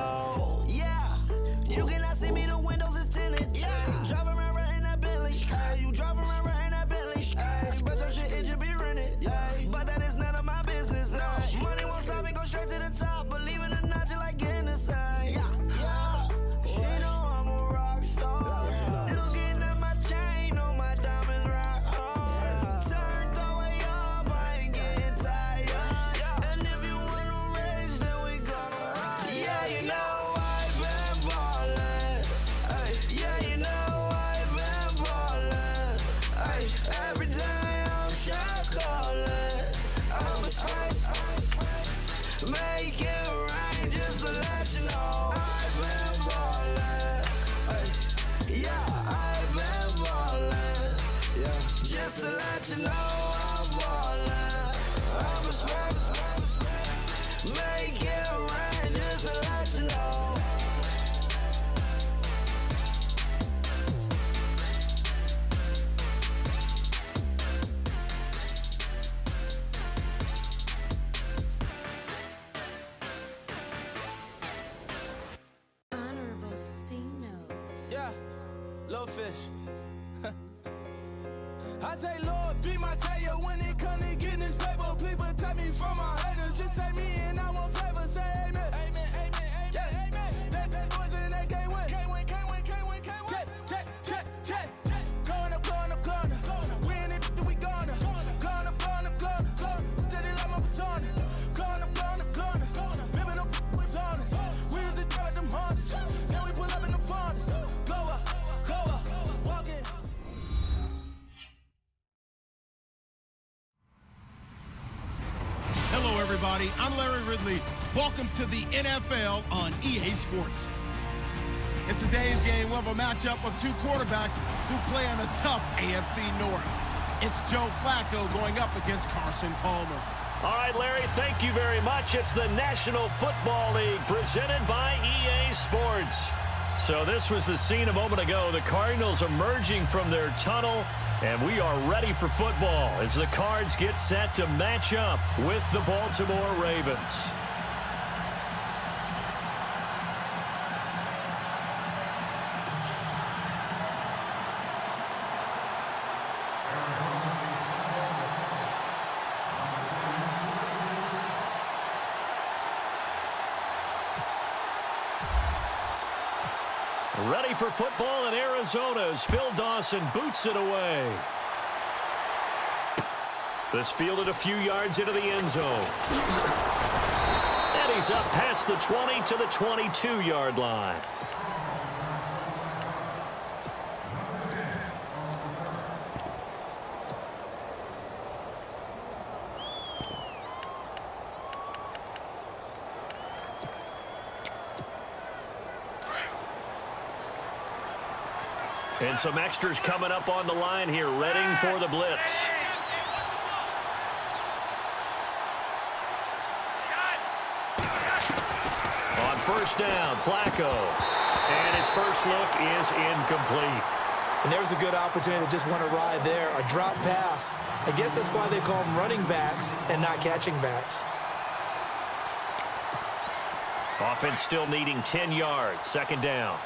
know. Yeah, you cannot see me, the windows is tinted. Yeah, driving around right in that Bentley. Hey, you driving around right in that Bentley. Hey, but your shit, it just be rented. Yeah, but that is none of my business. Money won't stop me, go straight to the top. Believe it or not, just like getting the same. Yeah, she know I'm a rock star. Looking at my chain, on my diamonds right hard. Turned the way up, I ain't getting tired. And if you wanna race, then we gonna ride. Yeah, you know I've been ballin'. Ay, yeah, you know I've been ballin'. Ay, every day I'm shot callin'. I'm a spike. Make it rain just to let you know I've been ballin'. Ay, yeah, I've been ballin'. Yeah, just to let you know I'm ballin'. I'm a spike. Make it rain just to let you know. Honorable C note. Yeah, little fish. I say, Lord, be my savior when it comes to getting this paper. Please protect me from my haters. Just say me and I won't favor. Say amen. Amen, amen, yeah. Amen. That boys and they can't win. Can't win, can't win, can't win, can't win. Check. Going up. Win it, we gonna. Going up. Did it like my persona. Going up. Remember no was honest. We used to drive them Hondas. Now we pull up in the furnace. Go up, walking. Hello, everybody. I'm Larry Ridley. Welcome to the NFL on EA Sports. In today's game, we'll have a matchup of two quarterbacks who play on a tough AFC North. It's Joe Flacco going up against Carson Palmer. All right, Larry, thank you very much. It's the National Football League presented by EA Sports. So this was the scene a moment ago. The Cardinals emerging from their tunnel, and we are ready for football as the Cards get set to match up with the Baltimore Ravens. Ready for football in Arizona's Phil Dawson boots it away. This fielded a few yards into the end zone. And he's up past the 20 to the 22-yard line. And some extras coming up on the line here, readying for the blitz. On first down, Flacco. And his first look is incomplete. And there's a good opportunity to just want to ride there. A drop pass. I guess that's why they call them running backs and not catching backs. Offense still needing 10 yards. Second down.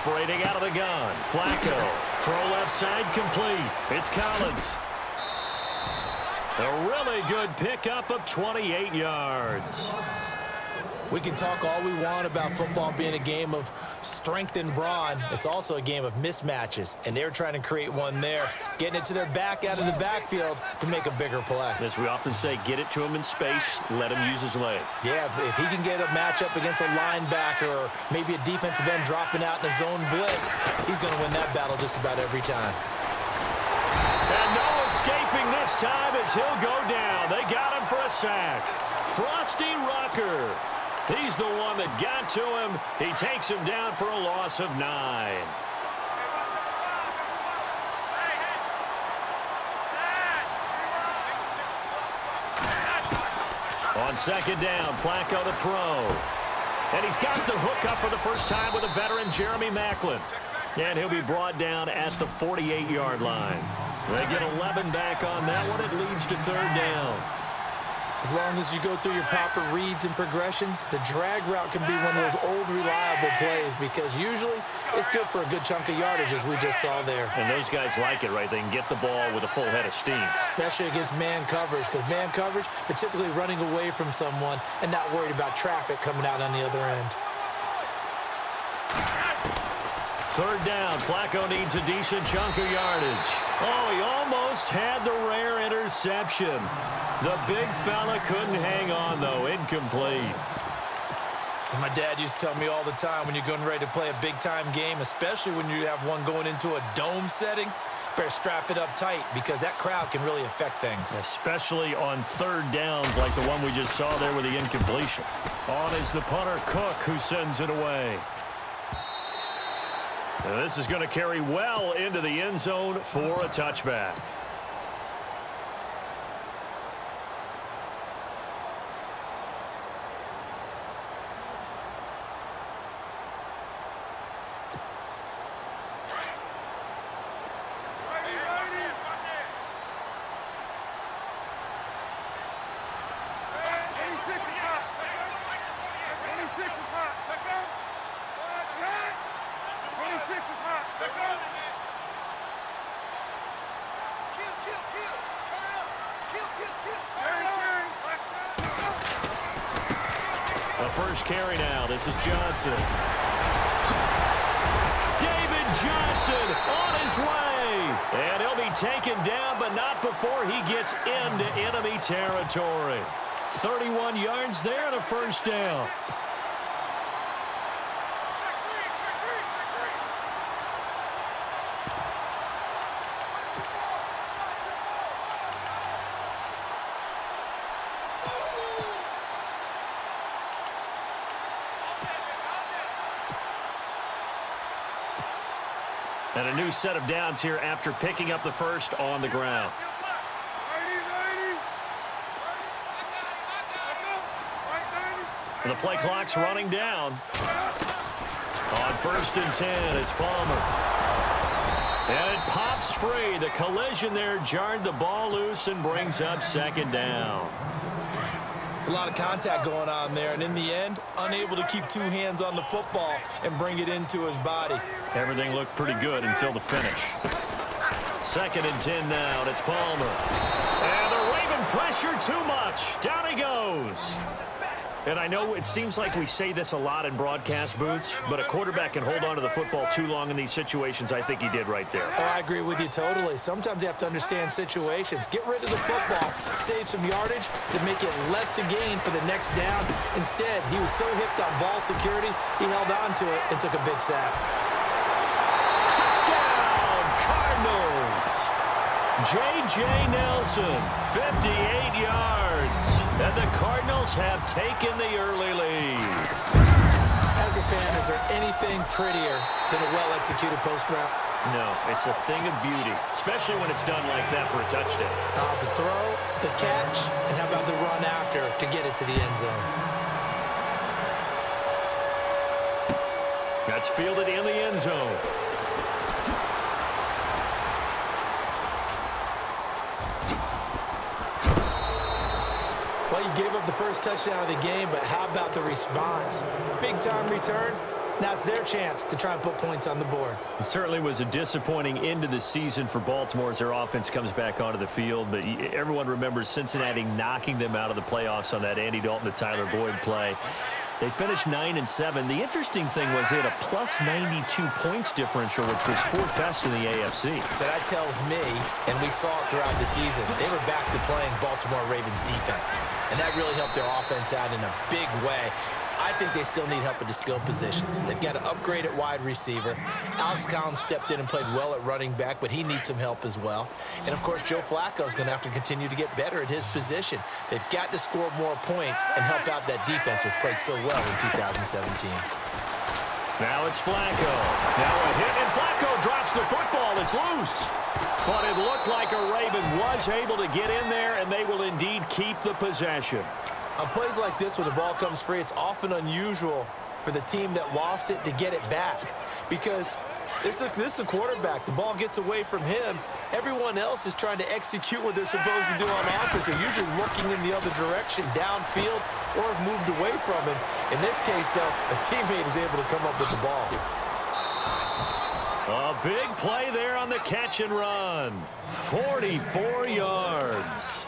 Operating out of the gun. Flacco. Throw left side complete. It's Collins. A really good pickup of 28 yards. We can talk all we want about football being a game of strength and brawn. It's also a game of mismatches, and they're trying to create one there, getting it to their back out of the backfield to make a bigger play. As we often say, get it to him in space, let him use his leg. Yeah, if he can get a matchup against a linebacker or maybe a defensive end dropping out in a zone blitz, he's going to win that battle just about every time. And no escaping this time as he'll go down. They got him for a sack. Frosty Rucker. He's the one that got to him. He takes him down for a loss of 9. On second down, Flacco to throw. And he's got the hook up for the first time with a veteran, Jeremy Maclin. And he'll be brought down at the 48-yard line. They get 11 back on that one. It leads to third down. As long as you go through your proper reads and progressions, the drag route can be one of those old reliable plays because usually it's good for a good chunk of yardage, as we just saw there. And those guys like it, right? They can get the ball with a full head of steam. Especially against man coverage, because man coverage, they're typically running away from someone and not worried about traffic coming out on the other end. Third down. Flacco needs a decent chunk of yardage. Oh, he almost had the rare interception. The big fella couldn't hang on, though. Incomplete. As my dad used to tell me all the time, when you're getting ready to play a big-time game, especially when you have one going into a dome setting, better strap it up tight because that crowd can really affect things. Especially on third downs like the one we just saw there with the incompletion. On is the punter, Cook, who sends it away. Now this is going to carry well into the end zone for a touchback. First carry now. This is Johnson. David Johnson on his way. And he'll be taken down, but not before he gets into enemy territory. 31 yards there and a first down. And a new set of downs here after picking up the first on the ground. And the play clock's running down. On 1st and 10, it's Palmer. And it pops free. The collision there jarred the ball loose and brings up second down. It's a lot of contact going on there, and in the end, unable to keep two hands on the football and bring it into his body. Everything looked pretty good until the finish. 2nd and 10 now, and it's Palmer. And they're waving pressure too much. Down he goes. And I know it seems like we say this a lot in broadcast booths, but a quarterback can hold on to the football too long in these situations. I think he did right there. Oh, I agree with you totally. Sometimes you have to understand situations. Get rid of the football, save some yardage to make it less to gain for the next down. Instead, he was so hipped on ball security, he held on to it and took a big sack. Touchdown, Cardinals. J.J. Nelson, 58 yards. And the Cardinals have taken the early lead. As a fan, is there anything prettier than a well-executed post route? No, it's a thing of beauty, especially when it's done like that for a touchdown. The throw, the catch, and how about the run after to get it to the end zone? That's fielded in the end zone. Well, you gave up the first touchdown of the game, but how about the response? Big-time return. Now it's their chance to try and put points on the board. It certainly was a disappointing end of the season for Baltimore as their offense comes back onto the field. But everyone remembers Cincinnati knocking them out of the playoffs on that Andy Dalton to Tyler Boyd play. They finished 9-7. The interesting thing was they had a plus 92 points differential, which was 4th best in the AFC. So that tells me, and we saw it throughout the season, they were back to playing Baltimore Ravens defense. And that really helped their offense out in a big way. I think they still need help at the skill positions. They've got to upgrade at wide receiver. Alex Collins stepped in and played well at running back, but he needs some help as well. And, of course, Joe Flacco is going to have to continue to get better at his position. They've got to score more points and help out that defense, which played so well in 2017. Now it's Flacco. Now a hit, and Flacco drops the football. It's loose. But it looked like a Raven was able to get in there, and they will indeed keep the possession. On plays like this, when the ball comes free, it's often unusual for the team that lost it to get it back. Because This is a quarterback. The ball gets away from him. Everyone else is trying to execute what they're supposed to do on offense. They're usually looking in the other direction, downfield, or have moved away from him. In this case, though, a teammate is able to come up with the ball. A big play there on the catch and run. 44 yards.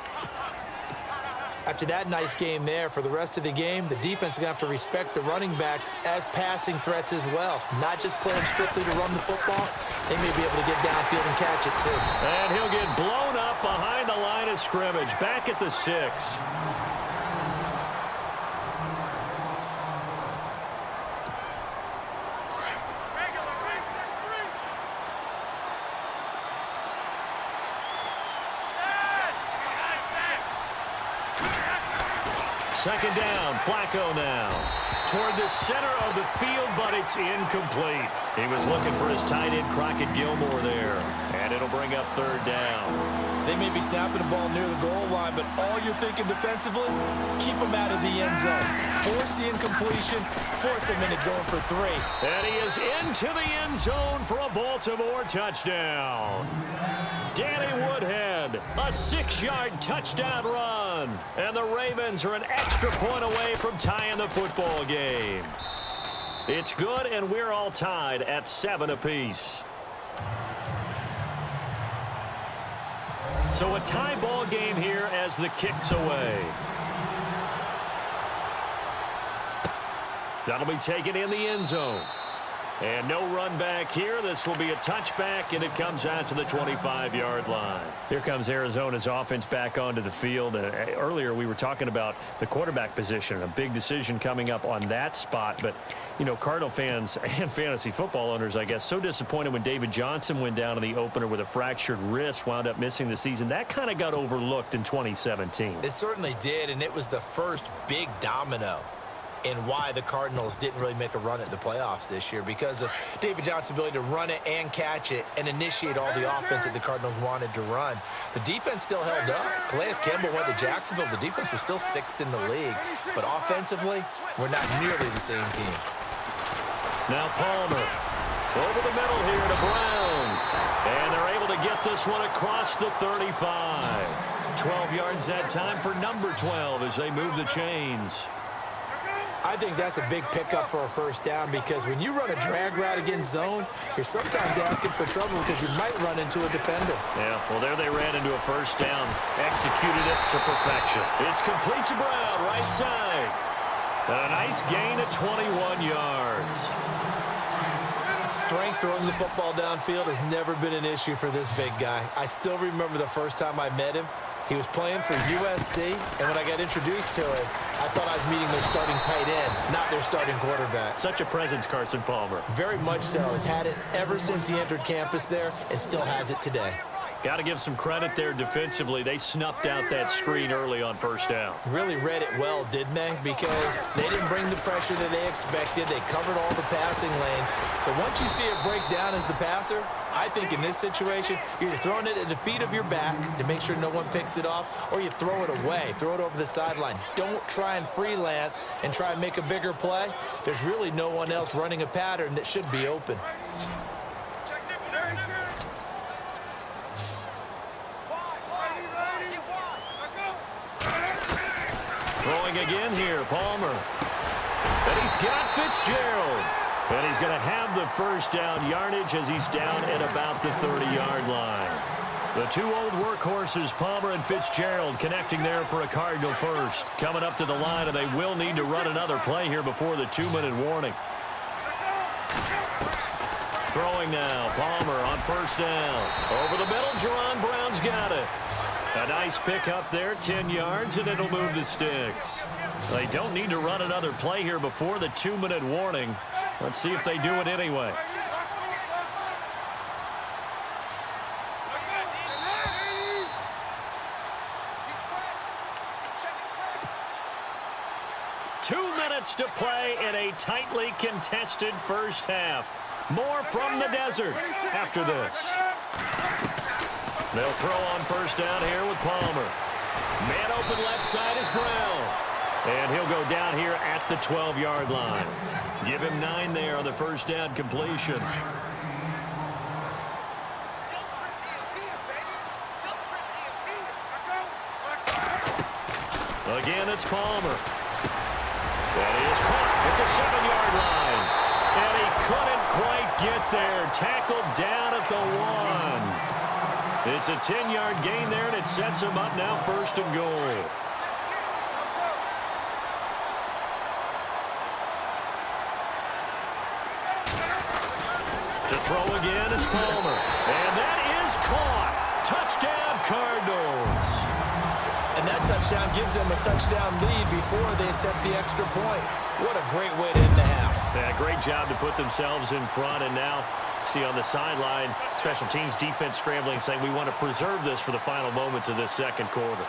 After that nice game there, for the rest of the game, the defense is going to have to respect the running backs as passing threats as well. Not just play them strictly to run the football. They may be able to get downfield and catch it, too. And he'll get blown up behind the line of scrimmage, back at the 6. Second down, Flacco now. Toward the center of the field, but it's incomplete. He was looking for his tight end, Crockett Gilmore, there. And it'll bring up third down. They may be snapping the ball near the goal line, but all you're thinking defensively, keep them out of the end zone. Force the incompletion, force them into going for 3. And he is into the end zone for a Baltimore touchdown. Danny Woodhead, a 6-yard touchdown run. And the Ravens are an extra point away from tying the football game. It's good, and we're all tied at 7 apiece. So a tie ball game here as the kick's away. That'll be taken in the end zone. And no run back here. This will be a touchback, and it comes out to the 25-yard line. Here comes Arizona's offense back onto the field. Earlier we were talking about the quarterback position, a big decision coming up on that spot. But, you know, Cardinal fans and fantasy football owners, I guess, so disappointed when David Johnson went down in the opener with a fractured wrist, wound up missing the season. That kind of got overlooked in 2017. It certainly did, and it was the first big domino in why the Cardinals didn't really make a run at the playoffs this year, because of David Johnson's ability to run it and catch it and initiate all the offense that the Cardinals wanted to run. The defense still held up. Calais Campbell went to Jacksonville. The defense was still 6th in the league. But offensively, we're not nearly the same team. Now Palmer over the middle here to Brown. And they're able to get this one across the 35. 12 yards that time for number 12 as they move the chains. I think that's a big pickup for a first down, because when you run a drag route against zone, you're sometimes asking for trouble because you might run into a defender. Yeah, well, there they ran into a first down. Executed it to perfection. It's complete to Brown, right side. And a nice gain of 21 yards. Strength throwing the football downfield has never been an issue for this big guy. I still remember the first time I met him. He was playing for USC, and when I got introduced to him, I thought I was meeting their starting tight end, not their starting quarterback. Such a presence, Carson Palmer. Very much so. Has had it ever since he entered campus there, and still has it today. Got to give some credit there defensively. They snuffed out that screen early on first down. Really read it well, didn't they? Because they didn't bring the pressure that they expected. They covered all the passing lanes. So once you see it break down as the passer, I think in this situation, you're either throwing it at the feet of your back to make sure no one picks it off, or you throw it away, throw it over the sideline. Don't try and freelance and try and make a bigger play. There's really no one else running a pattern that should be open. Throwing again here, Palmer. And he's got Fitzgerald. And he's going to have the first down yardage as he's down at about the 30-yard line. The two old workhorses, Palmer and Fitzgerald, connecting there for a Cardinal first. Coming up to the line, and they will need to run another play here before the 2-minute warning. Throwing now, Palmer on first down. Over the middle, Jerron Brown's got it. A nice pick up there, 10 yards, and it'll move the sticks. They don't need to run another play here before the 2-minute warning. Let's see if they do it anyway. Two minutes to play in a tightly contested first half. More from the desert after this. They'll throw on first down here with Palmer. Man open left side is Brown. And he'll go down here at the 12-yard line. Give him 9 there on the first down completion. Again, it's Palmer. That is caught at the 7-yard line. And he couldn't quite get there. Tackled down at the 1. It's a 10-yard gain there, and it sets him up now 1st and goal. To throw again is Palmer. And that is caught. Touchdown, Cardinals. And that touchdown gives them a touchdown lead before they attempt the extra point. What a great way to end the half. Yeah, great job to put themselves in front. And now, see on the sideline, special teams defense scrambling, saying we want to preserve this for the final moments of this second quarter.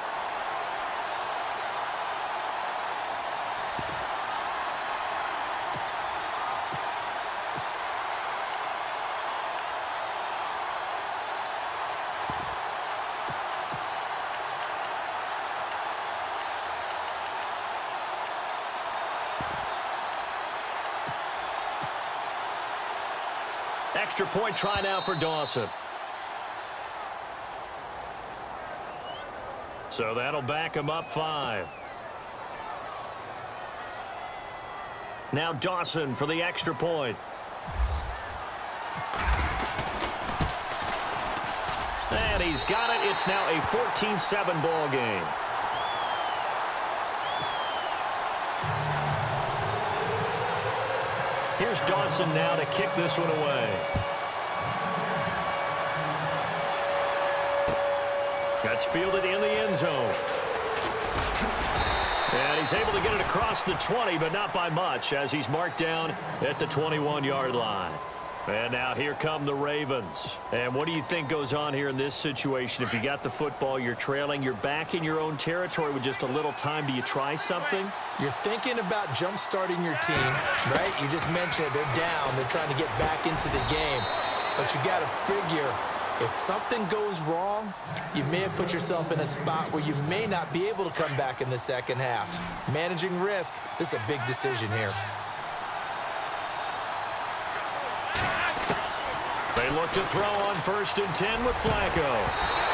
Extra point try now for Dawson. So that'll back him up 5. Now Dawson for the extra point. And he's got it. It's now a 14-7 ball game. Here's Dawson now to kick this one away. That's fielded in the end zone. And he's able to get it across the 20, but not by much, as he's marked down at the 21-yard line. And now here come the Ravens. And what do you think goes on here in this situation? If you got the football, you're trailing, you're back in your own territory with just a little time. Do you try something? You're thinking about jump-starting your team, right? You just mentioned it. They're down. They're trying to get back into the game. But you got to figure, if something goes wrong, you may have put yourself in a spot where you may not be able to come back in the second half. Managing risk, this is a big decision here. They look to throw on 1st and 10 with Flacco.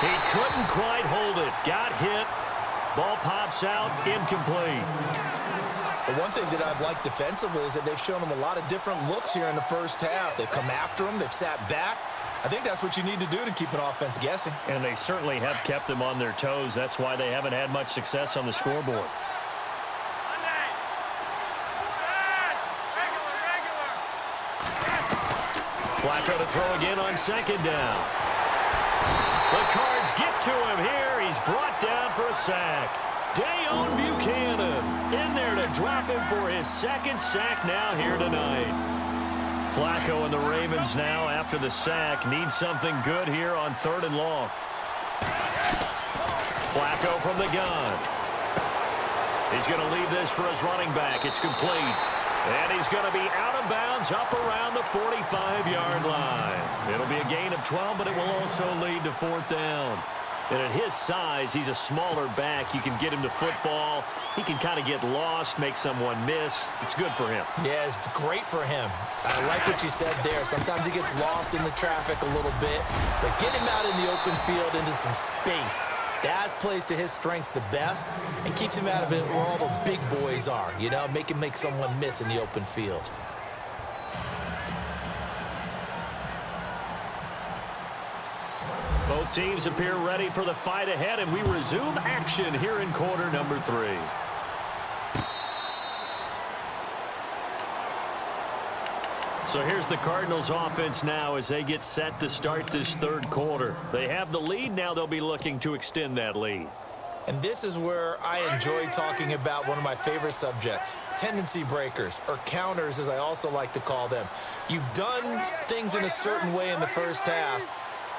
He couldn't quite hold it. Got hit. Ball pops out, incomplete. The one thing that I've liked defensively is that they've shown him a lot of different looks here in the first half. They've come after him. They've sat back. I think that's what you need to do to keep an offense guessing. And they certainly have kept them on their toes. That's why they haven't had much success on the scoreboard. Flacco to throw again on 2nd down. The Cards get to him here. He's brought down for a sack. Dayon Buchanan in there to drop him for his 2nd sack now here tonight. Flacco and the Ravens now, after the sack, need something good here on 3rd and long. Flacco from the gun. He's going to leave this for his running back. It's complete. And he's going to be out of bounds up around the 45-yard line. It'll be a gain of 12, but it will also lead to 4th down. And at his size, he's a smaller back. You can get him to football. He can kind of get lost, make someone miss. It's good for him. Yeah, it's great for him. I like what you said there. Sometimes he gets lost in the traffic a little bit, but get him out in the open field into some space. That plays to his strengths the best and keeps him out of it where all the big boys are, you know, make him make someone miss in the open field. Both teams appear ready for the fight ahead, and we resume action here in quarter number 3. So here's the Cardinals offense now as they get set to start this 3rd quarter. They have the lead. Now they'll be looking to extend that lead. And this is where I enjoy talking about one of my favorite subjects, tendency breakers, or counters as I also like to call them. You've done things in a certain way in the first half,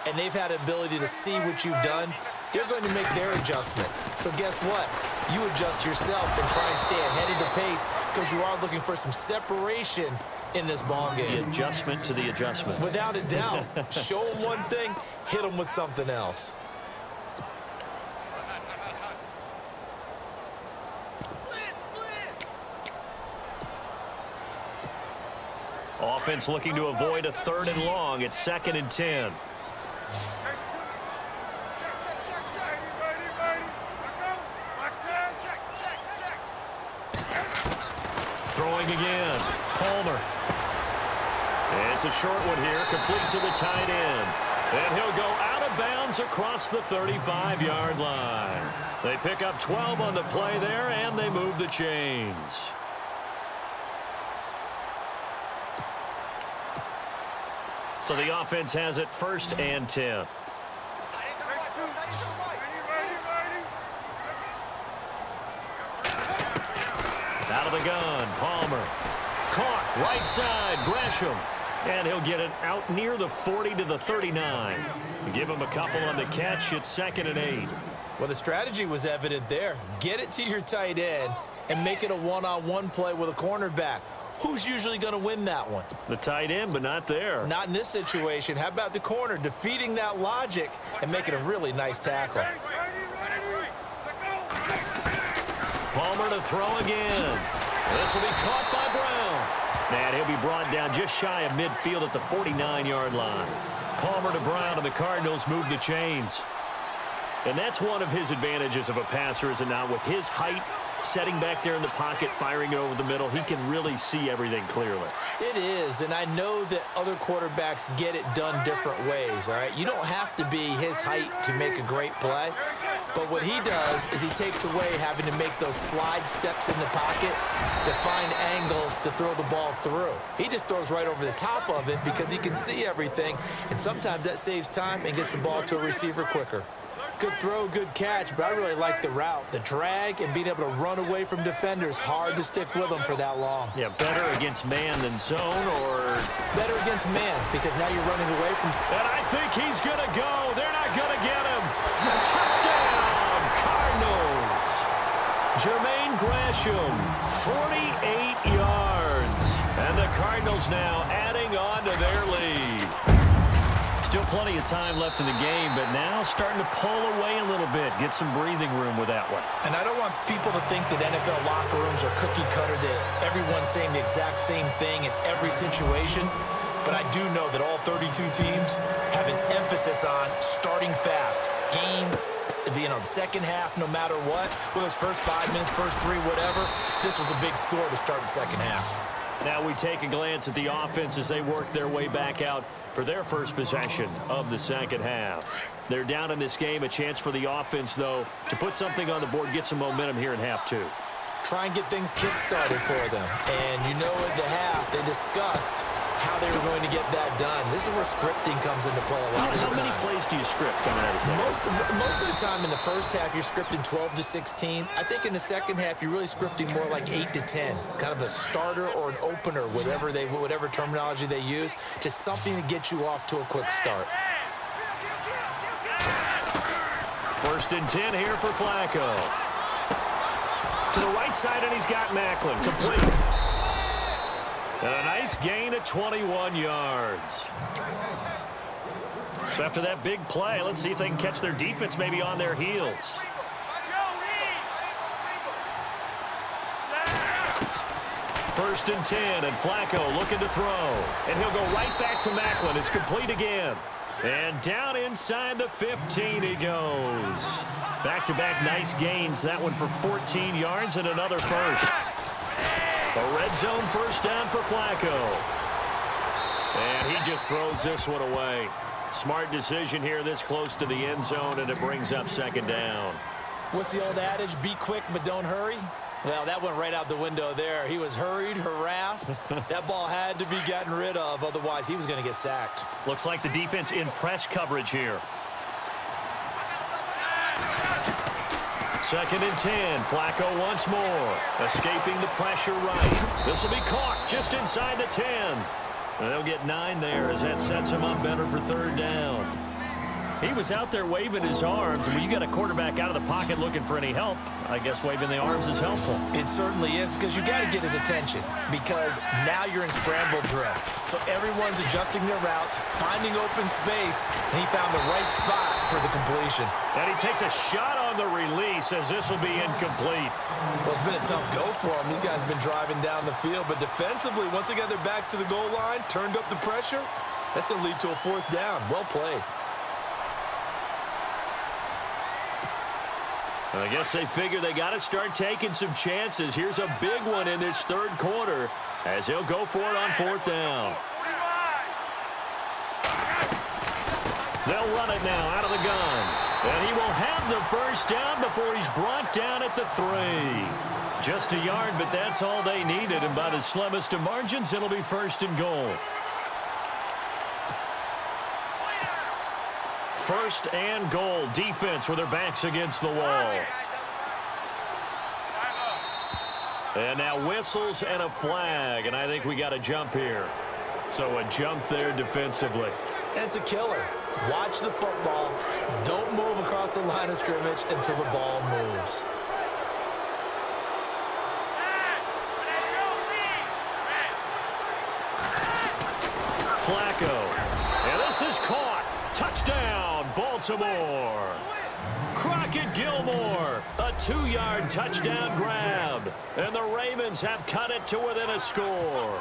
and they've had the ability to see what you've done. They're going to make their adjustments. So guess what? You adjust yourself and try and stay ahead of the pace because you are looking for some separation in this ball game. The adjustment to the adjustment. Without a doubt. Show them one thing, hit them with something else. Offense looking to avoid a 3rd and long. It's 2nd and 10. Throwing again. Palmer. It's a short one here, complete to the tight end. And he'll go out of bounds across the 35-yard line. They pick up 12 on the play there, and they move the chains. So the offense has it 1st and 10. Out of the gun, Palmer. Caught, right side, Gresham. And he'll get it out near the 40 to the 39. Give him a couple on the catch. It's 2nd and 8. Well, the strategy was evident there. Get it to your tight end and make it a one-on-one play with a cornerback. Who's usually going to win that one? The tight end, but not there. Not in this situation. How about the corner defeating that logic and making a really nice tackle? Palmer to throw again. This will be caught by Brown. And he'll be brought down just shy of midfield at the 49-yard line. Palmer to Brown, and the Cardinals move the chains. And that's one of his advantages of a passer, is it not? With his height, setting back there in the pocket, firing it over the middle, he can really see everything clearly. It is, and I know that other quarterbacks get it done different ways, all right? You don't have to be his height to make a great play, but what he does is he takes away having to make those slide steps in the pocket to find angles to throw the ball through. He just throws right over the top of it because he can see everything, and sometimes that saves time and gets the ball to a receiver quicker. Good throw, good catch, but I really like the route. The drag and being able to run away from defenders, hard to stick with them for that long. Yeah, better against man than zone, or? Better against man, because now you're running away from... And I think he's going to go. They're not going to get him. Touchdown, Cardinals. Jermaine Gresham, 48 yards. And the Cardinals now adding on to their lead. Still plenty of time left in the game, but now starting to pull away a little bit, get some breathing room with that one. And I don't want people to think that NFL locker rooms are cookie cutter, that everyone's saying the exact same thing in every situation. But I do know that all 32 teams have an emphasis on starting fast. Game, the second half, no matter what, whether it's first 5 minutes, first 3, whatever, this was a big score to start the second half. Now we take a glance at the offense as they work their way back out for their first possession of the second half. They're down in this game. A chance for the offense, though, to put something on the board, get some momentum here in half 2. Try and get things kick-started for them. And you know at the half, they discussed how they were going to get that done. This is where scripting comes into play a lot of the time. How many plays do you script coming out of second? Most of the time in the first half, you're scripting 12 to 16. I think in the second half, you're really scripting more like 8 to 10. Kind of a starter or an opener, whatever terminology they use. Just something to get you off to a quick start. 1st and 10 here for Flacco. To the right side, and he's got Macklin. Complete. And a nice gain of 21 yards. So after that big play, let's see if they can catch their defense maybe on their heels. First and 10, and Flacco looking to throw. And he'll go right back to Macklin. It's complete again. And down inside the 15 he goes. Back-to-back nice gains. That one for 14 yards and another first. A red zone first down for Flacco. And he just throws this one away. Smart decision here this close to the end zone, and it brings up 2nd down. What's the old adage? Be quick, but don't hurry. Well, that went right out the window there. He was hurried, harassed. That ball had to be gotten rid of. Otherwise, he was going to get sacked. Looks like the defense in press coverage here. 2nd and 10. Flacco once more. Escaping the pressure right. This will be caught just inside the 10. And they'll get 9 there as that sets him up better for 3rd down. He was out there waving his arms. When you got a quarterback out of the pocket looking for any help, I guess waving the arms is helpful. It certainly is, because you got to get his attention, because now you're in scramble drill. So everyone's adjusting their routes, finding open space, and he found the right spot for the completion. And he takes a shot on the release as this will be incomplete. Well, it's been a tough go for him. These guys have been driving down the field, but defensively, once they got their backs to the goal line, turned up the pressure, that's going to lead to a 4th down. Well played. I guess they figure they got to start taking some chances. Here's a big one in this third quarter as he'll go for it on fourth down. They'll run it now out of the gun. And he will have the first down before he's brought down at the 3. Just a yard, but that's all they needed. And by the slimmest of margins, it'll be first and goal. First and goal. Defense with their backs against the wall. And now whistles and a flag. And I think we got a jump here. So a jump there defensively. And it's a killer. Watch the football. Don't move across the line of scrimmage until the ball moves. Flacco. And this is caught. Touchdown, Baltimore. Crockett Gilmore. A 2-yard touchdown grab. And the Ravens have cut it to within a score.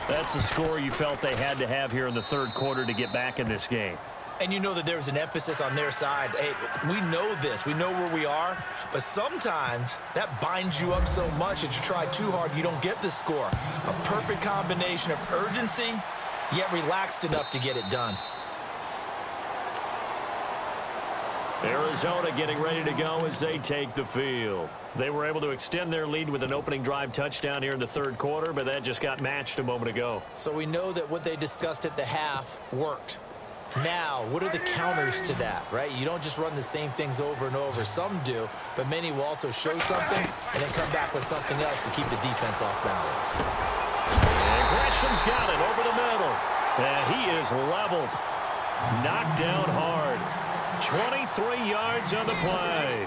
That's a score you felt they had to have here in the third quarter to get back in this game. And you know that there's an emphasis on their side. Hey, we know this. We know where we are. But sometimes that binds you up so much that you try too hard, you don't get the score. A perfect combination of urgency, yet relaxed enough to get it done. Arizona getting ready to go as they take the field. They were able to extend their lead with an opening drive touchdown here in the third quarter, but that just got matched a moment ago. So we know that what they discussed at the half worked. Now, what are the counters to that, right? You don't just run the same things over and over. Some do, but many will also show something and then come back with something else to keep the defense off balance. And Gresham's got it over the middle. And he is leveled. Knocked down hard. 23 yards on the play.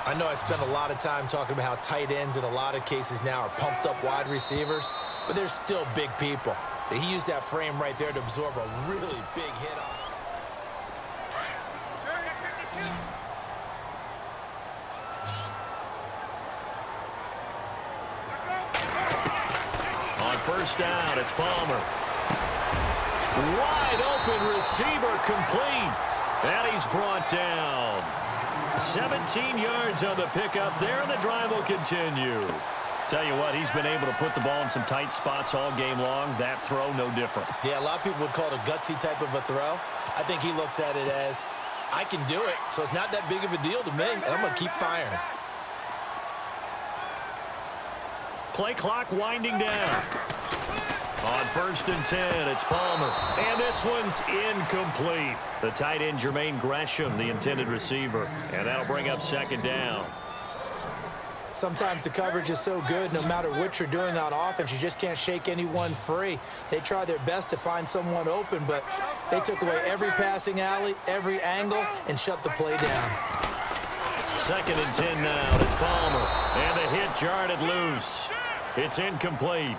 I know I spent a lot of time talking about how tight ends in a lot of cases now are pumped up wide receivers, but they're still big people. He used that frame right there to absorb a really big hit on first down, it's Palmer. Wide open receiver complete. And he's brought down. 17 yards on the pickup there, and the drive will continue. Tell you what, he's been able to put the ball in some tight spots all game long. That throw, no different. Yeah, a lot of people would call it a gutsy type of a throw. I think he looks at it as, I can do it, so it's not that big of a deal to me, and I'm going to keep firing. Play clock winding down. On first and 10, it's Palmer. And this one's incomplete. The tight end, Jermaine Gresham, the intended receiver. And that'll bring up second down. Sometimes the coverage is so good, no matter what you're doing on offense, you just can't shake anyone free. They try their best to find someone open, but they took away every passing alley, every angle, and shut the play down. Second and 10 now. It's Palmer. And the hit jarred it loose. It's incomplete.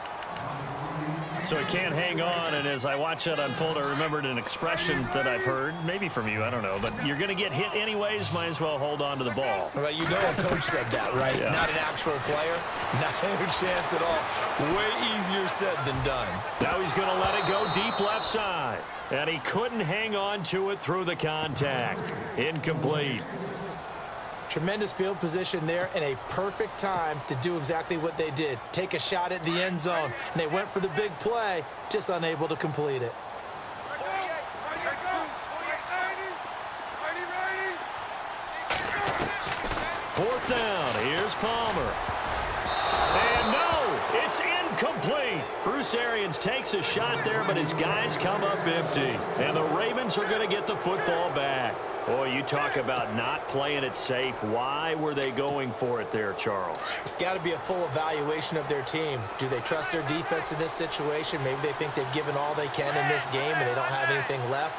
So he can't hang on, and as I watch that unfold, I remembered an expression that I've heard, maybe from you, I don't know, but you're going to get hit anyways, might as well hold on to the ball. Well, you know a coach said that, right? Yeah. Not an actual player. Not a chance at all. Way easier said than done. Now he's going to let it go deep left side, and he couldn't hang on to it through the contact. Incomplete. Tremendous field position there and a perfect time to do exactly what they did. Take a shot at the end zone. And they went for the big play, just unable to complete it. Fourth down. Here's Palmer. And no, it's incomplete. Bruce Arians takes a shot there, but his guys come up empty. And the Ravens are going to get the football back. Boy, you talk about not playing it safe. Why were they going for it there, Charles? It's got to be a full evaluation of their team. Do they trust their defense in this situation? Maybe they think they've given all they can in this game and they don't have anything left.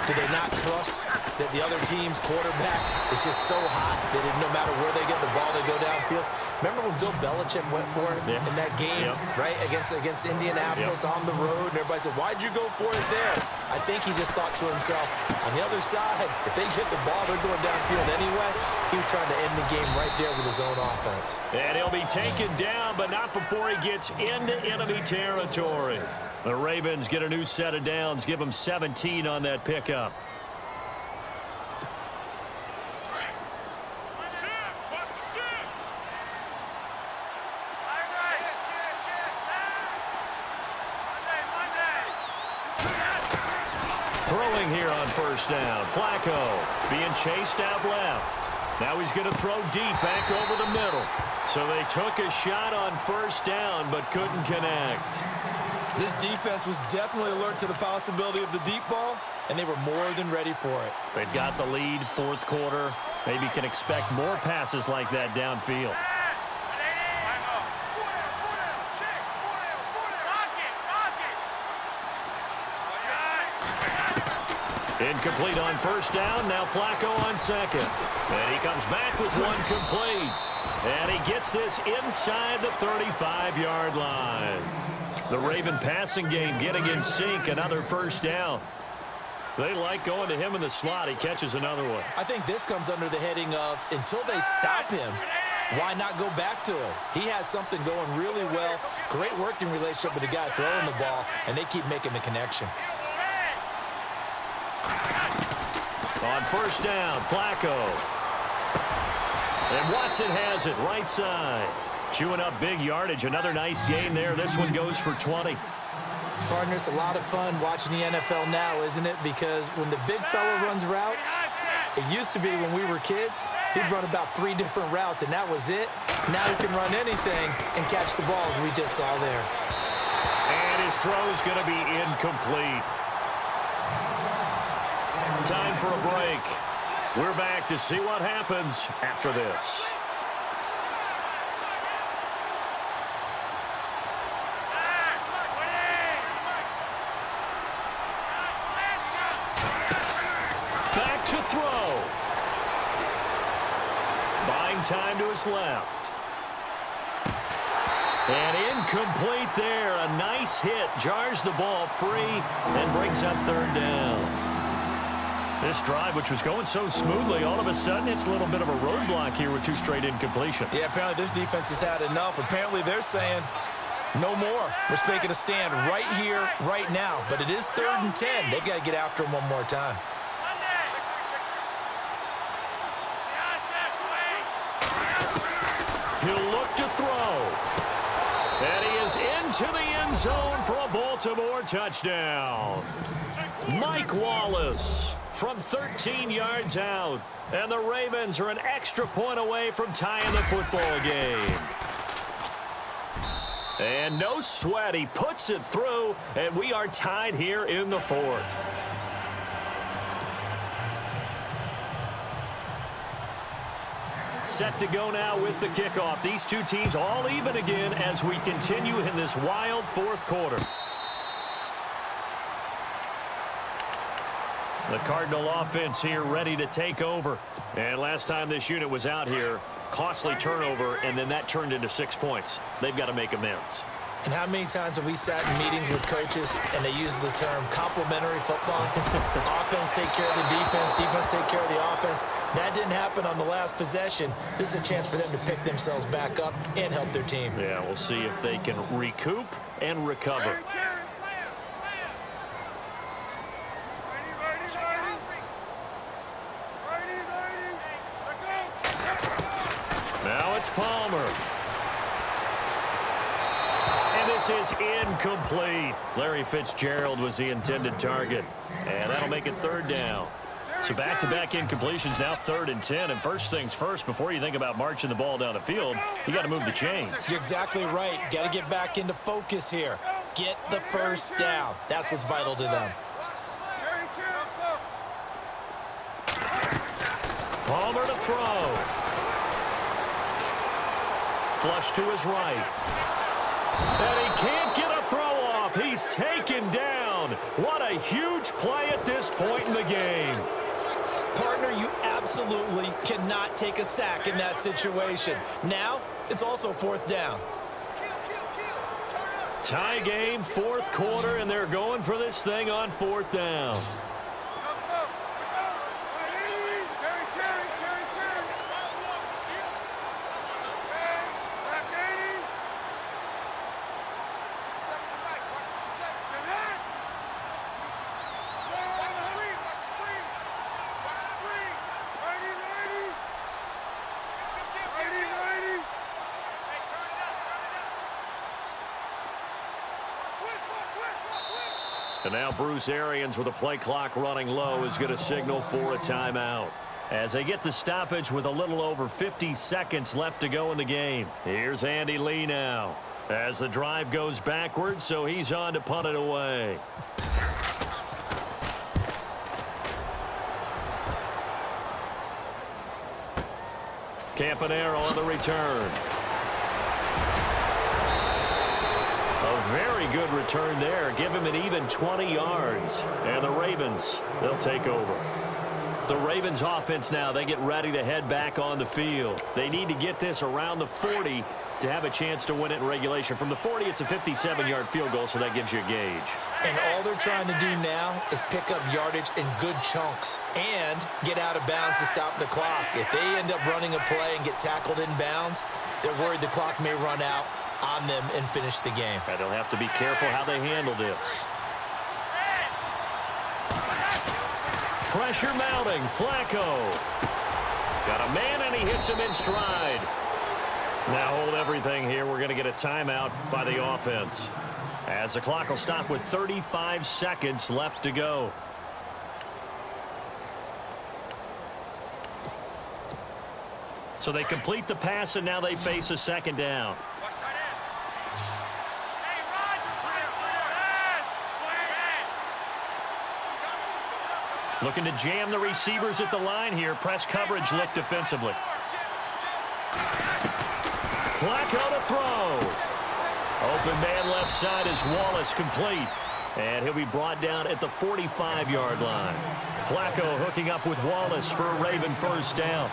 Do they not trust that the other team's quarterback is just so hot that no matter where they get the ball, they go downfield? Remember when Bill Belichick went for it in that game, right, against Indianapolis on the road, and everybody said, why'd you go for it there? I think he just thought to himself, on the other side, if they get the ball, they're going downfield anyway. He was trying to end the game right there with his own offense. And he'll be taken down, but not before he gets into enemy territory. The Ravens get a new set of downs, give them 17 on that pickup. Throwing here on first down. Flacco being chased out left. Now he's going to throw deep back over the middle. So they took a shot on first down but couldn't connect. This defense was definitely alert to the possibility of the deep ball, and they were more than ready for it. They've got the lead, fourth quarter. Maybe can expect more passes like that downfield. Incomplete on first down. Now Flacco on second. And he comes back with one complete. And he gets this inside the 35-yard line. The Raven passing game getting in sync. Another first down. They like going to him in the slot. He catches another one. I think this comes under the heading of until they stop him, why not go back to it? He has something going really well. Great working relationship with the guy throwing the ball, and they keep making the connection. On first down, Flacco. And Watson has it right side. Chewing up big yardage. Another nice gain there. This one goes for 20. Partner, it's a lot of fun watching the NFL now, isn't it? Because when the big fella runs routes, it used to be when we were kids, he'd run about 3 different routes, and that was it. Now he can run anything and catch the balls we just saw there. And his throw is going to be incomplete. Time for a break. We're back to see what happens after this. Back to throw. Buying time to his left. And incomplete there. A nice hit. Jars the ball free and brings up third down. This drive, which was going so smoothly, all of a sudden it's a little bit of a roadblock here with 2 straight incompletions. Yeah, apparently this defense has had enough. Apparently they're saying no more. We're making a stand right here, right now. But it is 3rd and 10. They've got to get after him one more time. He'll look to throw. And he is into the end zone for a Baltimore touchdown. Mike Wallace from 13 yards out. And the Ravens are an extra point away from tying the football game. And no sweat. He puts it through, and we are tied here in the 4th. Set to go now with the kickoff. These two teams all even again as we continue in this wild 4th quarter. The Cardinal offense here ready to take over. And last time this unit was out here, costly turnover, and then that turned into 6 points. They've got to make amends. And how many times have we sat in meetings with coaches and they use the term complementary football? Offense take care of the defense, defense take care of the offense. That didn't happen on the last possession. This is a chance for them to pick themselves back up and help their team. Yeah, we'll see if they can recoup and recover. Now it's Palmer. And this is incomplete. Larry Fitzgerald was the intended target. And that'll make it 3rd down. So back-to-back incompletions, now 3rd and 10. And first things first, before you think about marching the ball down the field, you got to move the chains. You're exactly right. Got to get back into focus here. Get the first down. That's what's vital to them. Palmer to throw. Flush to his right. And he can't get a throw off. He's taken down. What a huge play at this point in the game. Partner, you absolutely cannot take a sack in that situation. Now, it's also 4th down. Tie game, 4th quarter, and they're going for this thing on 4th down. And now Bruce Arians, with the play clock running low, is going to signal for a timeout. As they get the stoppage with a little over 50 seconds left to go in the game. Here's Andy Lee now. As the drive goes backwards, so he's on to punt it away. Campanero on the return. A very good return there. Give him an even 20 yards. And the Ravens, they'll take over. The Ravens offense now, they get ready to head back on the field. They need to get this around the 40 to have a chance to win it in regulation. From the 40, it's a 57-yard field goal, so that gives you a gauge. And all they're trying to do now is pick up yardage in good chunks and get out of bounds to stop the clock. If they end up running a play and get tackled in bounds, they're worried the clock may run out on them and finish the game. And they'll have to be careful how they handle this. Pressure mounting. Flacco. Got a man, and he hits him in stride. Now hold everything here. We're going to get a timeout by the offense, as the clock will stop with 35 seconds left to go. So they complete the pass, and now they face a second down. Looking to jam the receivers at the line here. Press coverage look defensively. Flacco to throw. Open man left side is Wallace, complete. And he'll be brought down at the 45-yard line. Flacco hooking up with Wallace for a Raven first down.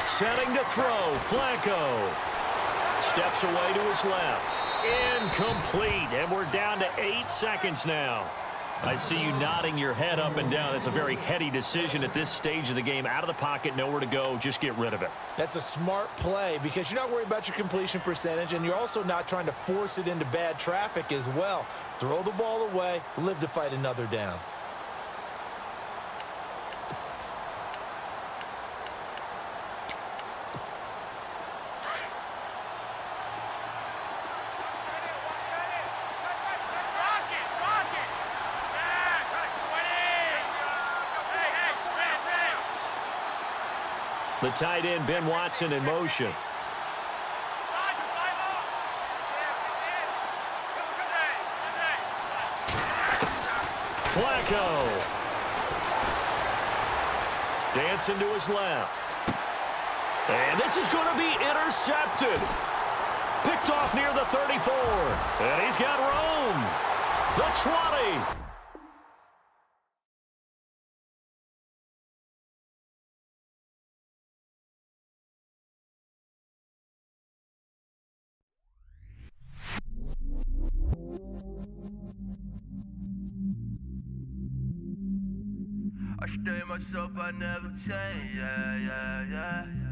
Setting to throw. Flacco steps away to his left. Incomplete. And we're down to 8 seconds now. I see you nodding your head up and down. It's a very heady decision at this stage of the game. Out of the pocket, nowhere to go. Just get rid of it. That's a smart play because you're not worried about your completion percentage, and you're also not trying to force it into bad traffic as well. Throw the ball away, live to fight another down. The tight end, Ben Watson, in motion. Flacco. Dancing to his left. And this is going to be intercepted. Picked off near the 34. And he's got room. The 20. I stay myself, I never change, yeah, yeah, yeah.